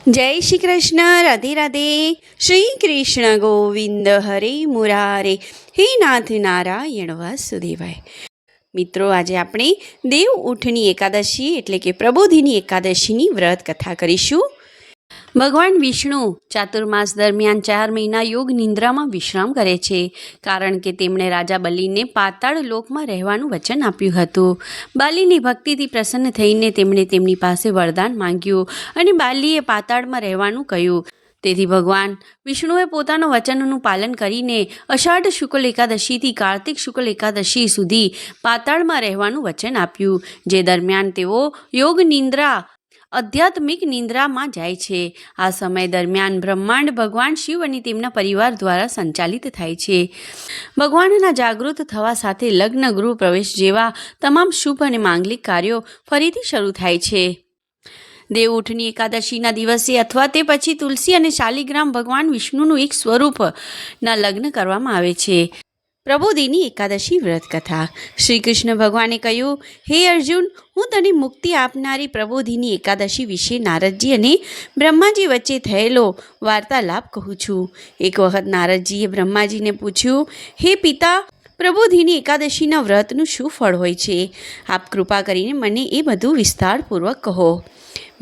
जय श्री कृष्ण। राधे राधे। श्री कृष्ण गोविंद हरे मुरारे। हे नाथ नारायण वासुदेवाय। મિત્રો, આજે આપણે દેવ ઉઠની એકાદશી એટલે કે પ્રબોધિની એકાદશીની વ્રત કથા કરીશું। ભગવાન વિષ્ણુ ચાતુર્માસ દરમિયાન 4 મહિના યોગ નિંદ્રામાં વિશ્રામ કરે છે, કારણ કે તેમણે રાજા બલિને પાતાળ લોકમાં રહેવાનું વચન આપ્યું હતું। બાલીની ભક્તિથી પ્રસન્ન થઈને તેમણે તેમની પાસે વરદાન માંગ્યું અને બાલીએ પાતાળમાં રહેવાનું કહ્યું। તેથી ભગવાન વિષ્ણુએ પોતાના વચનનું પાલન કરીને અષાઢ શુક્લ એકાદશીથી કાર્તિક શુક્લ એકાદશી સુધી પાતાળમાં રહેવાનું વચન આપ્યું, જે દરમિયાન તેઓ યોગ નિંદ્રા આધ્યાત્મિક નિંદ્રામાં જાય છે। આ સમય દરમિયાન બ્રહ્માંડ ભગવાન શિવ અને તેમના પરિવાર દ્વારા સંચાલિત થાય છે। ભગવાનના જાગૃત થવા સાથે લગ્ન, ગૃહ પ્રવેશ જેવા તમામ શુભ અને માંગલિક કાર્યો ફરીથી શરૂ થાય છે। દેવ ઉઠની એકાદશીના દિવસે અથવા તે પછી તુલસી અને શાલિગ્રામ ભગવાન વિષ્ણુનું એક સ્વરૂપના લગ્ન કરવામાં આવે છે। પ્રબોધિની એકાદશી વ્રત કથા। શ્રી કૃષ્ણ ભગવાને કહ્યું, હે અર્જુન, હું તને મુક્તિ આપનારી પ્રબોધિની એકાદશી વિશે નારદજી અને બ્રહ્માજી વચ્ચે થયેલો વાર્તાલાપ કહું છું। એક વખત નારદજીએ બ્રહ્માજીને પૂછ્યું, હે પિતા, પ્રબોધિની એકાદશીના વ્રતનું શું ફળ હોય છે? આપ કૃપા કરીને મને એ બધું વિસ્તારપૂર્વક કહો।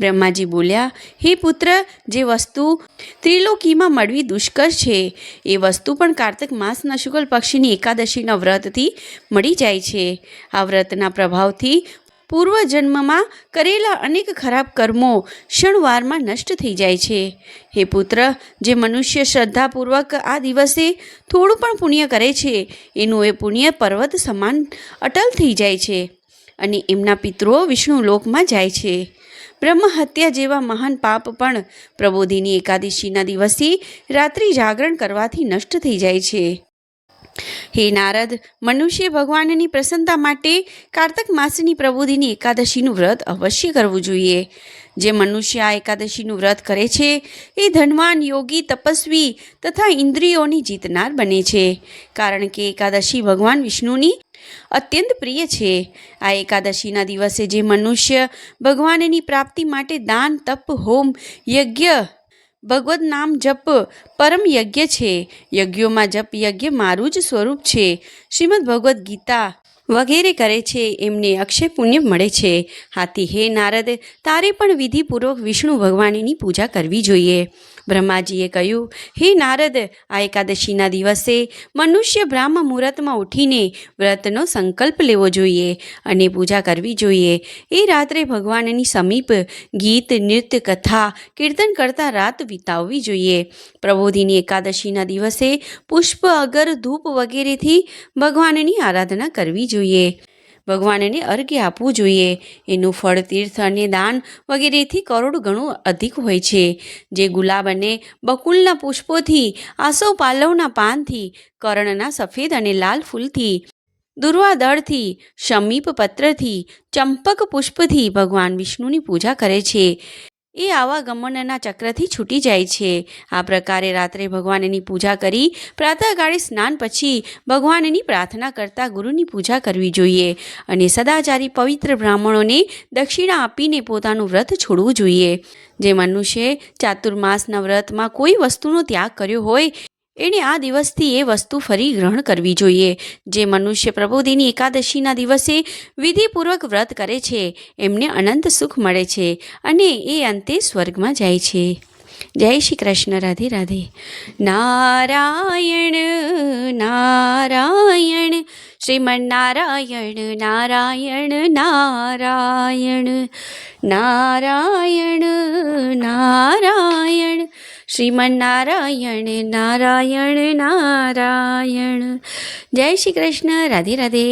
બ્રહ્માજી બોલ્યા, હે પુત્ર, જે વસ્તુ ત્રિલોકીમાં મળવી દુષ્કર છે એ વસ્તુ પણ કાર્તિક માસના શુક્લ પક્ષની એકાદશીના વ્રતથી મળી જાય છે। આ વ્રતના પ્રભાવથી પૂર્વજન્મમાં કરેલા અનેક ખરાબ કર્મો ક્ષણવારમાં નષ્ટ થઈ જાય છે। હે પુત્ર, જે મનુષ્ય શ્રદ્ધાપૂર્વક આ દિવસે થોડું પણ પુણ્ય કરે છે, એનું એ પુણ્ય પર્વત સમાન અટલ થઈ જાય છે અને એમના પિતૃઓ વિષ્ણુ લોકમાં જાય છે। બ્રહ્મ હત્યા જેવા મહાન પાપ પણ પ્રબોધિની એકાદશીના દિવસે રાત્રિ જાગરણ કરવાથી નષ્ટ થઈ જાય છે। હે નારદ, મનુષ્ય ભગવાનની પ્રસન્નતા માટે કાર્તક માસની પ્રબોધિની એકાદશીનું વ્રત અવશ્ય કરવું જોઈએ। જે મનુષ્ય આ એકાદશીનું વ્રત કરે છે એ ધનવાન, યોગી, તપસ્વી તથા ઇન્દ્રિયોની જીતનાર બને છે, કારણ કે એકાદશી ભગવાન વિષ્ણુની અત્યંત પ્રિય છે। આ એકાદશીના દિવસે જે મનુષ્ય ભગવાનની પ્રાપ્તિ માટે દાન, તપ, હોમ, યજ્ઞ, ભગવદ નામ જપ પરમ યજ્ઞ છે, યજ્ઞોમાં જપ યજ્ઞ મારું જ સ્વરૂપ છે, શ્રીમદ ભગવદ્ ગીતા વગેરે કરે છે, એમને અક્ષય પુણ્ય મળે છે। આથી હે નારદ, તારે પણ વિધિપૂર્વક વિષ્ણુ ભગવાનની પૂજા કરવી જોઈએ। બ્રહ્માજીએ કહ્યું, હે નારદ, આ એકાદશીના દિવસે મનુષ્ય બ્રાહ્મ મુહૂર્તમાં ઉઠીને વ્રતનો સંકલ્પ લેવો જોઈએ અને પૂજા કરવી જોઈએ। એ રાત્રે ભગવાનની સમીપ ગીત, નૃત્ય, કથા, કીર્તન કરતા રાત વિતાવવી જોઈએ। પ્રબોધિની એકાદશીના દિવસે પુષ્પ, અગર, ધૂપ વગેરેથી ભગવાનની આરાધના કરવી જોઈએ। ભગવાનને અર્ઘ્ય આપવું જોઈએ। એનું ફળ, તીર્થ અને દાન વગેરેથી કરોડ ગણું અધિક હોય છે। જે ગુલાબ અને બકુલના પુષ્પોથી, આસોપાલવના પાનથી, કરણના સફેદ અને લાલ ફૂલથી, દુર્વા દળથી, શમીપ પત્રથી, ચંપક પુષ્પથી ભગવાન વિષ્ણુની પૂજા કરે છે, એ આવાગમનના ચક્રથી છૂટી જાય છે। આ પ્રકારે રાત્રે ભગવાનની પૂજા કરી પ્રાતઃકાળે સ્નાન પછી ભગવાનની પ્રાર્થના કરતા ગુરુની પૂજા કરવી જોઈએ અને સદાચારી પવિત્ર બ્રાહ્મણોને દક્ષિણા આપીને પોતાનું વ્રત છોડવું જોઈએ। જે મનુષ્ય ચાતુર્માસના વ્રતમાં કોઈ વસ્તુનો ત્યાગ કર્યો હોય એણે આ દિવસથી એ વસ્તુ ફરી ગ્રહણ કરવી જોઈએ। જે મનુષ્ય પ્રબોધિની એકાદશીના દિવસે વિધિપૂર્વક વ્રત કરે છે એમને અનંત સુખ મળે છે અને એ અંતે સ્વર્ગમાં જાય છે। જય શ્રી કૃષ્ણ। રાધે રાધે। નારાયણ નારાયણ શ્રીમન નારાયણ નારાયણ નારાયણ નારાયણ નારાયણ શ્રીમન નારાયણ નારાયણ નારાયણ। જય શ્રી કૃષ્ણ। રાધે રાધે।